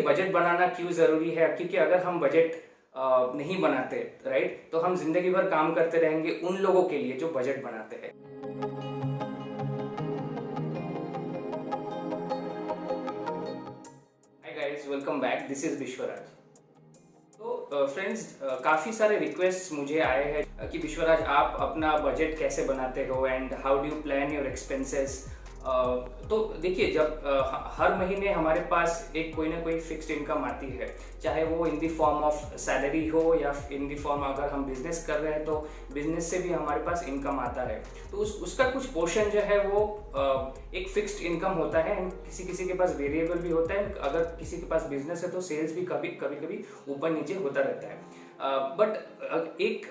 Budget बनाना क्यों ज़रूरी है, क्योंकि अगर हम बजट नहीं बनाते, राइट, तो हम जिंदगी भर काम करते रहेंगे उन लोगों के लिए जो बजट बनाते हैं। Hi guys, welcome back, this is Vishwaraj. तो फ्रेंड्स, काफ़ी सारे रिक्वेस्ट मुझे आए हैं कि विश्वराज आप अपना बजट कैसे बनाते हो and how do you plan your expenses. तो देखिए, जब हर महीने हमारे पास एक कोई ना कोई फिक्स्ड इनकम आती है, चाहे वो in the form of salary हो या इन द फॉर्म अगर हम बिजनेस कर रहे हैं तो बिजनेस से भी हमारे पास इनकम आता है। तो उसका कुछ पोर्शन जो है वो एक फिक्स्ड इनकम होता है एंड किसी किसी के पास वेरिएबल भी होता है। अगर किसी के पास बिजनेस है तो सेल्स भी कभी कभी ऊपर नीचे होता रहता है। बट एक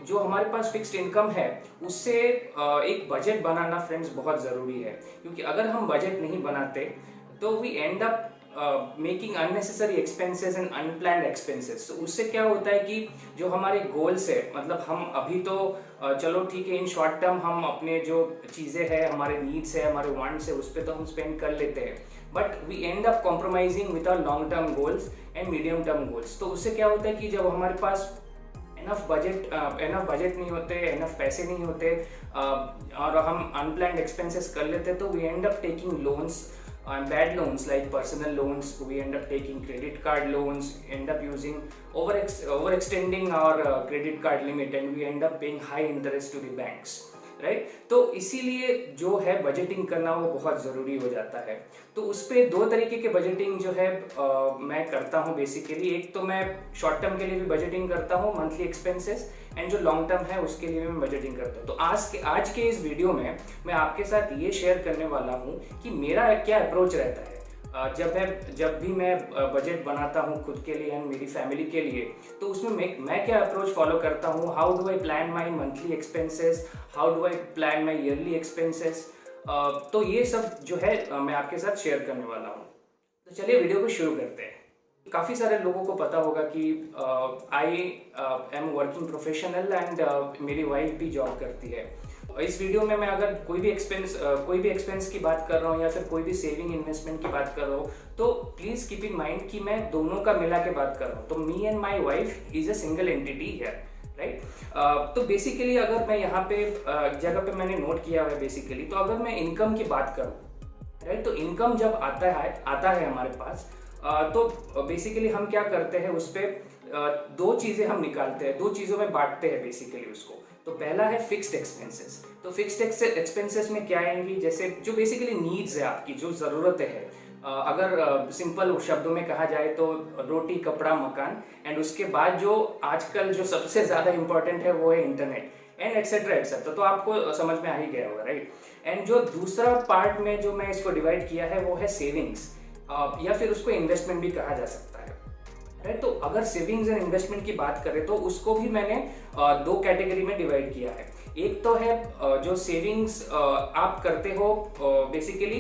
जो हमारे पास फिक्स्ड इनकम है उससे एक बजट बनाना फ्रेंड्स बहुत ज़रूरी है, क्योंकि अगर हम बजट नहीं बनाते तो we end up making unnecessary expenses and unplanned expenses. तो उससे क्या होता है कि जो हमारे गोल्स है, मतलब हम अभी तो चलो ठीक है, इन शॉर्ट टर्म हम अपने जो चीज़ें हैं, हमारे नीड्स है, हमारे वांट्स है, उस पर तो हम स्पेंड कर लेते हैं, but we end up compromising with our long term goals and medium term goals. तो उससे क्या होता है कि जब हमारे पास एनफ बजट नहीं होते, एनफ पैसे नहीं होते और हम अनप्लान्ड एक्सपेंसेस कर लेते, तो we end up taking loans, bad loans like personal loans. We end up taking credit card loans, end up using overextending our credit card limit, and we end up paying high interest to the banks, right. तो इसीलिए जो है budgeting करना वो बहुत ज़रूरी हो जाता है। तो उस पर दो तरीके के बजटिंग जो है मैं करता हूँ बेसिकली। एक तो मैं शॉर्ट टर्म के लिए भी बजटिंग करता हूँ, मंथली एक्सपेंसेस, एंड जो लॉन्ग टर्म है उसके लिए भी मैं बजटिंग करता हूँ। तो आज के इस वीडियो में मैं आपके साथ ये शेयर करने वाला हूँ कि मेरा क्या अप्रोच रहता है जब भी मैं बजट बनाता हूँ खुद के लिए एंड मेरी फैमिली के लिए। तो उसमें मैं क्या अप्रोच फॉलो करता हूँ, how do I plan my monthly expenses, how do I plan my yearly expenses. तो ये सब जो है मैं आपके साथ शेयर करने वाला हूँ। तो चलिए वीडियो को शुरू करते हैं। काफ़ी सारे लोगों को पता होगा कि I am working professional and मेरी वाइफ भी जॉब करती है। इस वीडियो में मैं अगर कोई भी एक्सपेंस की बात कर रहा हूँ या फिर कोई भी सेविंग इन्वेस्टमेंट की बात कर रहा हूँ, तो प्लीज़ कीप इन माइंड कि मैं दोनों का मिला के बात कर रहा हूँ। तो me and my wife is a single entity है, राइट। तो बेसिकली अगर मैं यहाँ पे जगह पे मैंने नोट किया हुआ है बेसिकली, तो अगर मैं इनकम की बात करूँ, राइट, तो इनकम जब आता है हमारे पास, तो बेसिकली हम क्या करते हैं, उस पर दो चीज़ें हम निकालते हैं, दो चीज़ों में बांटते हैं बेसिकली उसको। तो पहला है फिक्स्ड एक्सपेंसेस। तो फिक्स्ड एक्सपेंसेस में क्या आएंगी, जैसे जो बेसिकली नीड्स है आपकी, जो ज़रूरतें है, अगर सिंपल शब्दों में कहा जाए तो रोटी कपड़ा मकान, एंड उसके बाद जो आजकल जो सबसे ज़्यादा इंपॉर्टेंट है वो है इंटरनेट एंड एक्सेट्रा एक्सेट्रा। तो आपको समझ में आ ही गया होगा, राइट। एंड जो दूसरा पार्ट में जो मैं इसको डिवाइड किया है वो है सेविंग्स, या फिर उसको इन्वेस्टमेंट भी कहा जा सकता है, राइट। तो अगर सेविंग्स एंड इन्वेस्टमेंट की बात करें तो उसको भी मैंने दो कैटेगरी में डिवाइड किया है। एक तो है जो सेविंग्स आप करते हो बेसिकली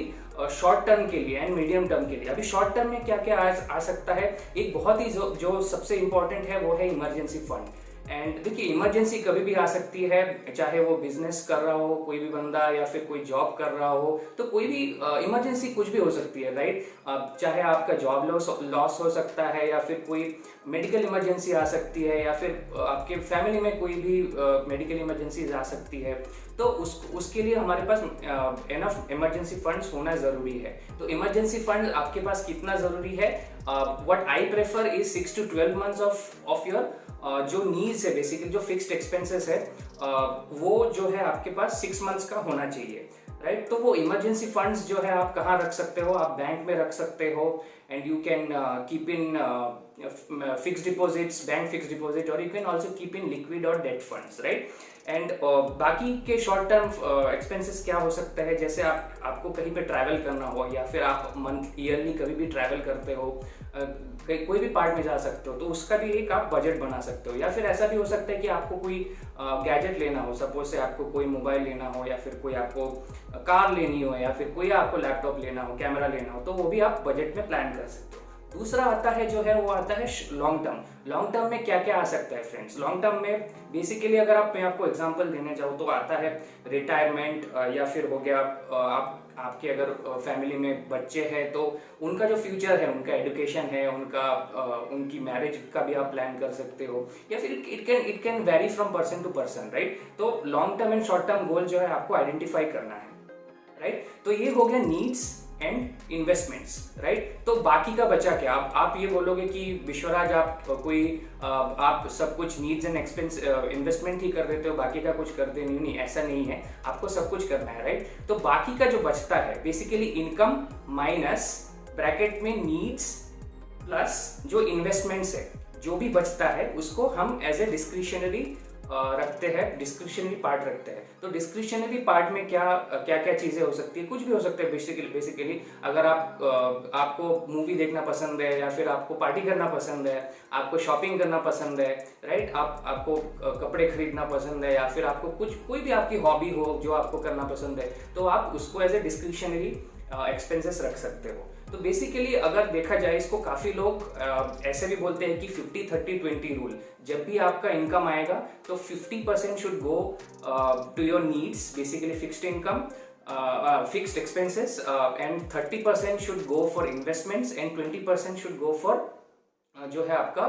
शॉर्ट टर्म के लिए एंड मीडियम टर्म के लिए। अभी शॉर्ट टर्म में क्या क्या आ सकता है, एक बहुत ही जो सबसे इंपॉर्टेंट है वो है इमरजेंसी फंड। एंड देखिए, इमरजेंसी कभी भी आ सकती है, चाहे वो बिजनेस कर रहा हो कोई भी बंदा या फिर कोई जॉब कर रहा हो, तो कोई भी इमरजेंसी कुछ भी हो सकती है, राइट। चाहे आपका जॉब लॉस हो सकता है, या फिर कोई मेडिकल इमरजेंसी आ सकती है, या फिर आपके फैमिली में कोई भी मेडिकल इमरजेंसी आ सकती है। तो उसके लिए हमारे पास एनफ इमरजेंसी फंड्स होना ज़रूरी है। तो इमरजेंसी फंड आपके पास कितना ज़रूरी है, what I prefer is 6 to 12 months of your जो नीड्स है, बेसिकली जो फिक्स्ड एक्सपेंसेस है, वो जो है आपके पास 6 months का होना चाहिए, राइट। तो वो इमरजेंसी फंड्स जो है आप कहाँ रख सकते हो, आप बैंक में रख सकते हो, and you can keep in fix deposits, bank fix deposit, और you can also keep in liquid और डेट फंड्स, राइट। एंड बाकी के शॉर्ट टर्म एक्सपेंसेस क्या हो सकता है, जैसे आपको कहीं पे ट्रैवल करना हो, या फिर आप मंथ ईयरली कभी भी ट्रैवल करते हो, कोई भी पार्ट में जा सकते हो, तो उसका भी एक आप बजट बना सकते हो। या फिर ऐसा भी हो सकता है कि आपको कोई गैजेट लेना हो, सपोज से आपको कोई मोबाइल लेना हो, या फिर कोई आपको कार लेनी हो, या फिर कोई आपको लैपटॉप लेना हो, कैमरा लेना हो, तो वो भी आप बजट में प्लान कर सकते हो। दूसरा आता है जो है वो आता है लॉन्ग टर्म। लॉन्ग टर्म में क्या क्या आ सकता है फ्रेंड्स, लॉन्ग टर्म में बेसिकली अगर मैं आपको एग्जांपल देने जाऊँ तो आता है रिटायरमेंट, या फिर हो गया आप आपके अगर फैमिली में बच्चे हैं तो उनका जो फ्यूचर है, उनका एजुकेशन है, उनकी मैरिज का भी आप प्लान कर सकते हो, या फिर it can vary from person to person, right. तो long term and short term goal जो है आपको आइडेंटिफाई करना है, राइट। तो ये हो गया नीड्स एंड इन्वेस्टमेंट्स, राइट। तो बाकी का बचा क्या? आप ये बोलोगे कि विश्वराज आप सब कुछ नीड्स एंड एक्सपेंस इन्वेस्टमेंट ही कर देते हो, बाकी का कुछ करते नहीं। नहीं, ऐसा नहीं है, आपको सब कुछ करना है, राइट। तो बाकी का जो बचता है बेसिकली इनकम माइनस ब्रैकेट में नीड्स प्लस जो इन्वेस्टमेंट्स है, जो भी बचता है उसको हम एज ए डिस्क्रिशनरी रखते हैं, डिस्क्रिशनरी पार्ट रखते हैं। तो डिस्क्रिशनरी पार्ट में क्या क्या चीजें हो सकती है? कुछ भी हो सकता है बेसिकली अगर आपको मूवी देखना पसंद है, या फिर आपको पार्टी करना पसंद है, आपको शॉपिंग करना पसंद है, राइट, आपको कपड़े खरीदना पसंद है, या फिर आपको कोई भी आपकी हॉबी हो जो आपको करना पसंद है, तो आप उसको एज ए डिस्क्रिशनरी एक्सपेंसेस रख सकते हो। तो बेसिकली अगर देखा जाए इसको, काफ़ी लोग ऐसे भी बोलते हैं कि 50-30-20 रूल। जब भी आपका इनकम आएगा तो 50% should go to your needs, basically fixed income, fixed expenses, and 30% should go for investments, and 20% should go for जो है आपका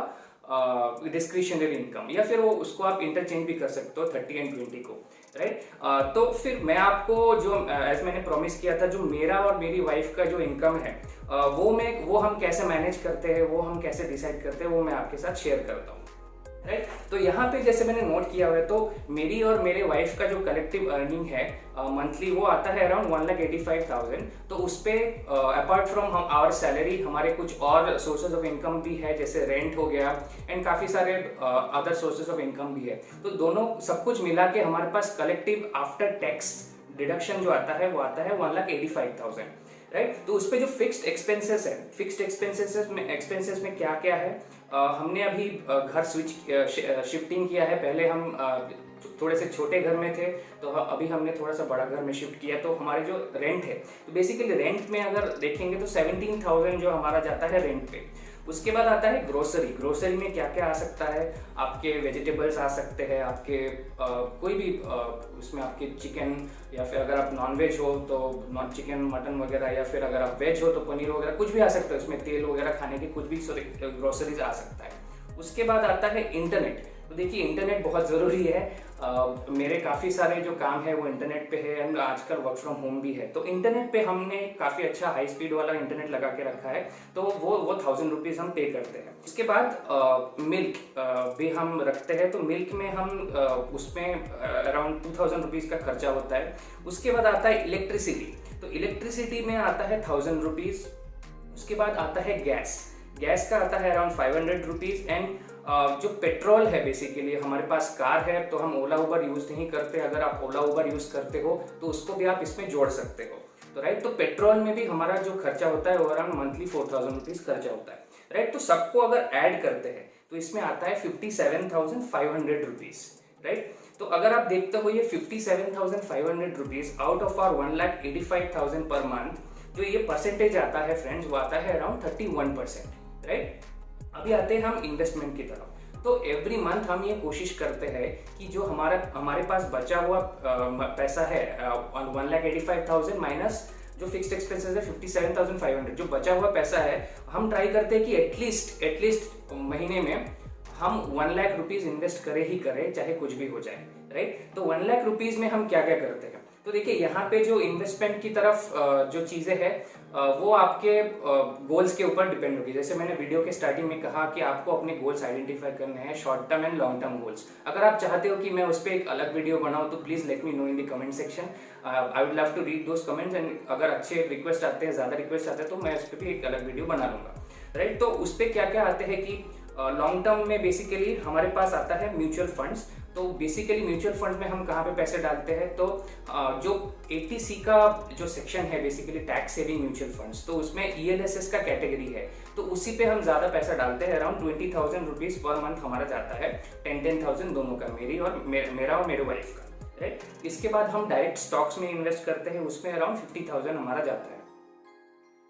डिस्क्रिशनरी इनकम, या फिर वो उसको आप इंटरचेंज भी कर सकते हो 30 एंड 20 को, राइट। तो फिर मैं आपको जो एज मैंने प्रॉमिस किया था, जो मेरा और मेरी वाइफ का जो इनकम है वो हम कैसे मैनेज करते हैं, वो हम कैसे डिसाइड करते हैं, वो मैं आपके साथ शेयर करता हूँ, राइट। तो यहाँ पे जैसे मैंने नोट किया हुआ है, तो मेरी और मेरे वाइफ का जो कलेक्टिव अर्निंग है मंथली, वो आता है अराउंड 1,85,000। तो उस पे अपार्ट फ्रॉम आवर सैलरी हमारे कुछ और सोर्सेज ऑफ इनकम भी है, जैसे रेंट हो गया एंड काफ़ी सारे अदर सोर्सेज ऑफ इनकम भी है। तो दोनों सब कुछ मिला के हमारे पास कलेक्टिव आफ्टर टैक्स डिडक्शन जो आता है वो आता है 1,85,000, राइट। तो उस पे जो फिक्स्ड एक्सपेंसेस है, फिक्स्ड एक्सपेंसेस में क्या क्या है, हमने अभी घर शिफ्टिंग किया है। पहले हम थोड़े से छोटे घर में थे, तो अभी हमने थोड़ा सा बड़ा घर में शिफ्ट किया। तो हमारे जो रेंट है, तो बेसिकली रेंट में अगर देखेंगे तो 17,000 जो हमारा जाता है रेंट पे। उसके बाद आता है ग्रोसरी में क्या क्या आ सकता है, आपके वेजिटेबल्स आ सकते हैं, आपके कोई भी उसमें आपके चिकन, या फिर अगर आप नॉन वेज हो तो नॉन चिकन मटन वगैरह, या फिर अगर आप वेज हो तो पनीर वगैरह, कुछ भी आ सकता है उसमें, तेल वगैरह खाने के कुछ भी ग्रोसरीज आ सकता है। उसके बाद आता है इंटरनेट। तो देखिए इंटरनेट बहुत ज़रूरी है, मेरे काफ़ी सारे जो काम है वो इंटरनेट पे है, एंड आजकल वर्क फ्रॉम होम भी है। तो इंटरनेट पे हमने काफ़ी अच्छा हाई स्पीड वाला इंटरनेट लगा के रखा है, तो वो 1,000 रुपीज़ हम पे करते हैं। उसके बाद मिल्क भी हम रखते हैं, तो मिल्क में हम उसमें अराउंड 2,000 रुपीज़ का खर्चा होता है। उसके बाद आता है इलेक्ट्रिसिटी, तो इलेक्ट्रिसिटी में आता है 1,000 रुपीज़। उसके बाद आता है गैस का आता है अराउंड 500 रुपीज़। एंड जो पेट्रोल है, बेसिकली हमारे पास कार है तो हम ओला उबर यूज़ नहीं करते, अगर आप ओला उबर यूज़ करते हो तो उसको भी आप इसमें जोड़ सकते हो, तो राइट। तो पेट्रोल में भी हमारा जो खर्चा होता है वो अराउंड मंथली 4,000 रुपीज़ खर्चा होता है, राइट। तो सबको अगर ऐड करते हैं तो इसमें आता है 57,500 रुपीज़, राइट। तो अगर आप देखते हो ये 57,500 rupees out of our 1,85,000 per month, जो ये परसेंटेज आता है फ्रेंड्स, वो आता है अराउंड 31%, राइट। अभी आते हैं हम इन्वेस्टमेंट की तरफ। तो एवरी मंथ हम ये कोशिश करते हैं कि जो हमारे पास बचा हुआ पैसा है 1,85,000 माइनस जो फिक्स्ड एक्सपेंसेस है 57,500, जो बचा हुआ पैसा है हम ट्राई करते हैं कि एटलीस्ट महीने में हम 1,00,000 रुपीज़ इन्वेस्ट करें चाहे कुछ भी हो जाए, राइट। तो 1,00,000 रुपीज़ में हम क्या क्या करते हैं, तो देखिए यहाँ पे जो इन्वेस्टमेंट की तरफ जो चीज़ें हैं वो आपके गोल्स के ऊपर डिपेंड होगी। जैसे मैंने वीडियो के स्टार्टिंग में कहा कि आपको अपने गोल्स आइडेंटिफाई करने हैं, short term and long term goals. अगर आप चाहते हो कि मैं उस पर एक अलग वीडियो बनाऊँ तो please let me know in the comment section, I would love to read those comments, and अगर अच्छे रिक्वेस्ट आते हैं, ज़्यादा रिक्वेस्ट आते हैं तो मैं उस पर भी एक अलग वीडियो बना लूँगा, राइट। तो उस पर क्या क्या आते हैं कि लॉन्ग टर्म में बेसिकली हमारे पास आता है म्यूचुअल फंड्स। तो बेसिकली म्यूचुअल फंड में हम कहाँ पे पैसे डालते हैं, तो जो 80C का जो सेक्शन है basically tax saving mutual funds, तो उसमें ELSS का कैटेगरी है, तो उसी पे हम ज़्यादा पैसा डालते हैं। अराउंड 20,000 रुपीज़ पर मंथ हमारा जाता है, 10,000 दोनों का, मेरा और मेरे वाइफ का, राइट। इसके बाद हम डायरेक्ट स्टॉक्स में इन्वेस्ट करते हैं, उसमें अराउंड 50,000 हमारा जाता है।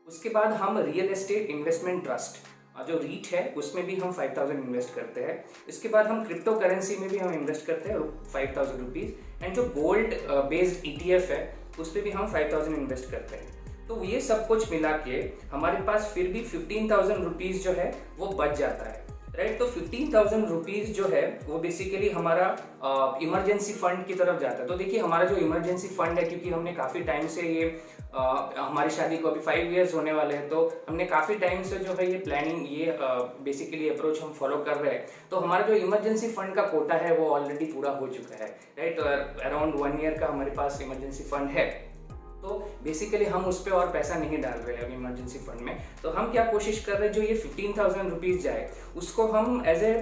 उसके बाद हम रियल एस्टेट इन्वेस्टमेंट ट्रस्ट जो रीट है उसमें भी हम 5,000 इन्वेस्ट करते हैं। इसके बाद हम क्रिप्टो करेंसी में भी हम इन्वेस्ट करते हैं 5,000 रुपीज़। एंड जो गोल्ड बेस्ड ETF है उस पर भी हम 5,000 इन्वेस्ट करते हैं। तो ये सब कुछ मिला के हमारे पास फिर भी 15,000 रुपीज़ जो है वो बच जाता है, राइट। तो 15,000 रुपीज़ जो है वो बेसिकली हमारा इमरजेंसी फंड की तरफ जाता है। तो देखिए हमारा जो इमरजेंसी फंड है, क्योंकि हमने काफ़ी टाइम से ये हमारी शादी को अभी 5 इयर्स होने वाले हैं, तो हमने काफ़ी टाइम से जो है ये प्लानिंग, ये बेसिकली अप्रोच हम फॉलो कर रहे हैं। तो हमारा जो इमरजेंसी फंड का कोटा है वो ऑलरेडी पूरा हो चुका है, राइट। अराउंड 1 ईयर का हमारे पास इमरजेंसी फंड है। तो बेसिकली हम उस पर और पैसा नहीं डाल रहे हैं अभी इमरजेंसी फंड में। तो हम क्या कोशिश कर रहे हैं, जो ये 15,000 रुपीज़ जाए उसको हम एज ए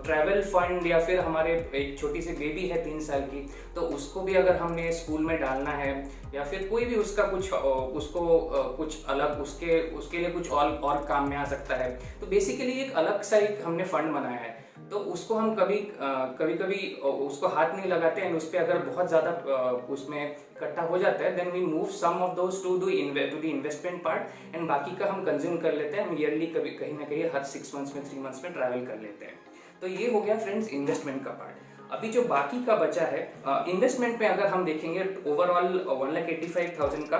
ट्रैवल फंड, या फिर हमारे एक छोटी सी बेबी है 3 साल की, तो उसको भी अगर हमने स्कूल में डालना है, या फिर कोई भी उसका कुछ उसको कुछ अलग उसके लिए कुछ और काम में आ सकता है। तो बेसिकली एक अलग सा एक हमने फंड बनाया है। तो उसको हम कभी उसको हाथ नहीं लगाते हैं। उस पर अगर बहुत ज़्यादा उसमें इकट्ठा हो जाता है, then we move some of those to the investment part, and बाकी का हम कंज्यूम कर लेते हैं। हम ईयरली कभी कहीं ना कहीं हर 6 मंथ्स में 3 मंथ्स में ट्रैवल कर लेते हैं। तो ये हो गया फ्रेंड्स इन्वेस्टमेंट का पार्ट। अभी जो बाकी का बचा है इन्वेस्टमेंट में, अगर हम देखेंगे ओवरऑल 1,85,000 का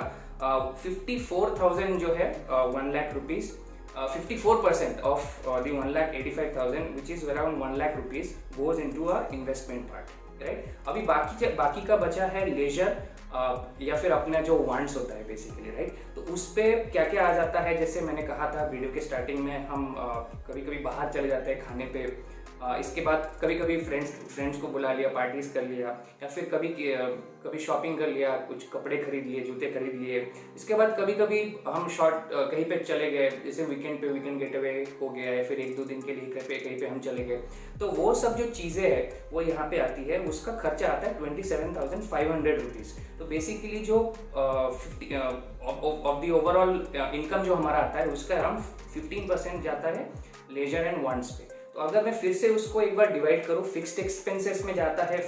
54,000 जो है 1 lakh rupees, 54% of the 1,85,000 which is around 1 lakh rupees goes into our investment part, right? अभी बाकी का बचा है लेजर या फिर अपना जो वांट्स होता है बेसिकली, राइट। तो उस पर क्या क्या आ जाता है, जैसे मैंने कहा था वीडियो के स्टार्टिंग में, हम कभी कभी बाहर चले जाते हैं खाने पे। इसके बाद कभी कभी फ्रेंड्स को बुला लिया, पार्टीज कर लिया, या फिर कभी शॉपिंग कर लिया, कुछ कपड़े खरीद लिए, जूते खरीद लिए। इसके बाद कभी कभी हम शॉर्ट कहीं पे चले गए, जैसे वीकेंड गेट अवे हो गया, या फिर 1-2 दिन के लिए कहीं पे हम चले गए। तो वो सब जो चीज़ें हैं वो यहाँ पे आती है। उसका खर्चा आता है 27,500 रुपीज़। तो बेसिकली जो ऑफ द ओवरऑल इनकम जो हमारा आता है उसका अराउंड 15% जाता है लेजर एंड वांट्स पे। तो अगर मैं फिर से उसको एक बार डिवाइड करूँ, फिक्स्ड एक्सपेंसेस में जाता है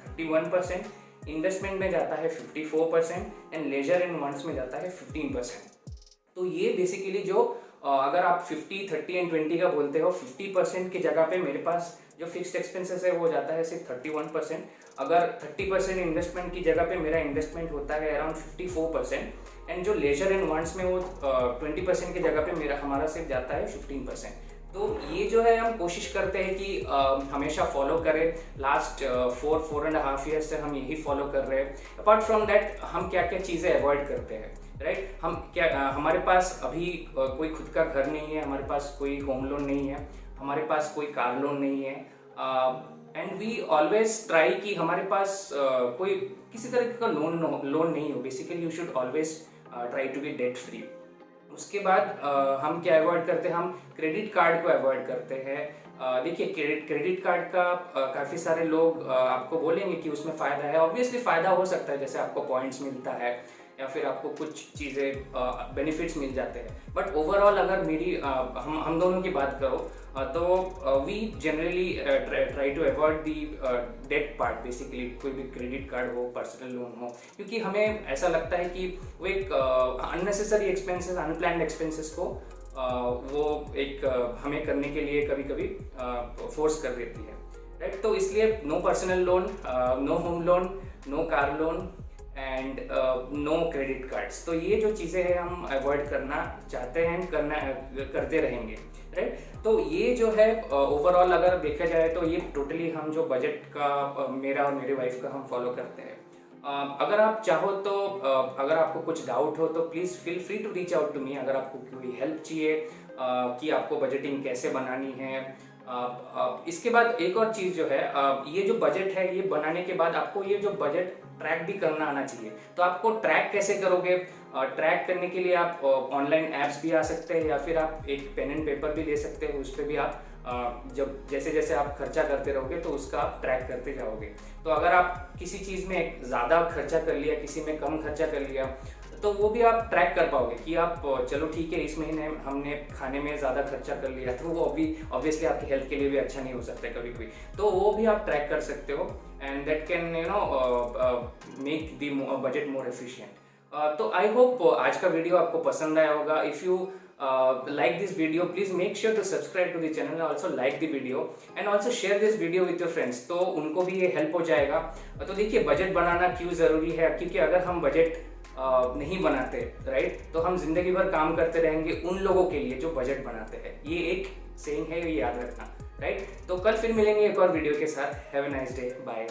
31%, इन्वेस्टमेंट में जाता है 54%, एंड लेजर एंड वांट्स में जाता है 15%। तो ये बेसिकली जो अगर आप 50, 30 एंड 20 का बोलते हो, 50% की जगह पे मेरे पास जो फिक्स्ड एक्सपेंसेस है वो जाता है सिर्फ 31%। अगर 30% इन्वेस्टमेंट की जगह पे मेरा इन्वेस्टमेंट होता है अराउंड 54%, एंड जो लेजर एंड वांट्स में वो 20% की जगह पे हमारा सिर्फ जाता है 15%। तो ये जो है हम कोशिश करते हैं कि हमेशा फॉलो करें। लास्ट 4.5 ईयर्स से हम यही फॉलो कर रहे हैं। अपार्ट फ्रॉम दैट हम क्या क्या चीज़ें अवॉइड करते हैं, राइट। हमारे पास अभी कोई खुद का घर नहीं है, हमारे पास कोई होम लोन नहीं है, हमारे पास कोई कार लोन नहीं है, एंड वी ऑलवेज ट्राई कि हमारे पास कोई किसी तरह का लोन नहीं हो। Basically you should always try to be debt free. उसके बाद हम क्या अवॉइड करते हैं, हम क्रेडिट कार्ड को अवॉइड करते हैं। देखिए क्रेडिट कार्ड का काफ़ी सारे लोग आपको बोलेंगे कि उसमें फ़ायदा है। ऑब्वियसली फ़ायदा हो सकता है, जैसे आपको पॉइंट्स मिलता है या फिर आपको कुछ चीज़ें बेनिफिट्स मिल जाते हैं। बट ओवरऑल अगर मेरी हम दोनों की बात करो तो we generally try to avoid the debt part. Basically कोई भी क्रेडिट कार्ड हो, पर्सनल लोन हो, क्योंकि हमें ऐसा लगता है कि वो एक अननेसेसरी एक्सपेंसेस, अनप्लान्ड एक्सपेंसेस को वो एक हमें करने के लिए कभी कभी फोर्स कर देती है, राइट। तो इसलिए no personal loan, no home loan, no car loan and no credit cards. तो ये जो चीज़ें हैं हम अवॉइड करना चाहते हैं, करते रहेंगे, राइट। तो ये जो है ओवरऑल अगर देखा जाए तो ये टोटली हम जो बजट का मेरा और मेरे वाइफ का हम फॉलो करते हैं। अगर आप चाहो तो अगर आपको कुछ डाउट हो तो please feel free to reach out to me. अगर आपको कोई हेल्प चाहिए कि आपको बजटिंग कैसे बनानी है। इसके बाद एक और चीज़ जो है, ये जो बजट है ये बनाने के बाद आपको ये जो बजट ट्रैक भी करना आना चाहिए। तो आपको ट्रैक कैसे करोगे? ट्रैक करने के लिए आप ऑनलाइन ऐप्स भी आ सकते हैं, या फिर आप एक पेन एंड पेपर भी ले सकते हैं। उस पर भी आप जब जैसे जैसे आप खर्चा करते रहोगे तो उसका आप ट्रैक करते जाओगे। तो अगर आप किसी चीज़ में ज़्यादा खर्चा कर लिया, किसी में कम खर्चा कर लिया, तो वो भी आप ट्रैक कर पाओगे कि आप चलो ठीक है इस महीने हमने खाने में ज़्यादा खर्चा कर लिया, तो वो ऑब्वियसली आपकी हेल्थ के लिए भी अच्छा नहीं हो सकता है कभी कभी। तो वो भी आप ट्रैक कर सकते हो, and that can make the budget more efficient. तो आई होप आज का वीडियो आपको पसंद आया होगा। If you like this video, please make sure to subscribe to the channel and also like the video and also share this video with your friends, तो उनको भी ये हेल्प हो जाएगा। तो देखिए बजट बनाना क्यों ज़रूरी है, क्योंकि अगर हम बजट नहीं बनाते राइट, तो हम जिंदगी भर काम करते रहेंगे उन लोगों के लिए जो बजट बनाते हैं। ये एक सेइंग है, ये याद रखना राइट। तो कल फिर मिलेंगे एक और वीडियो के साथ। Have a nice day, bye.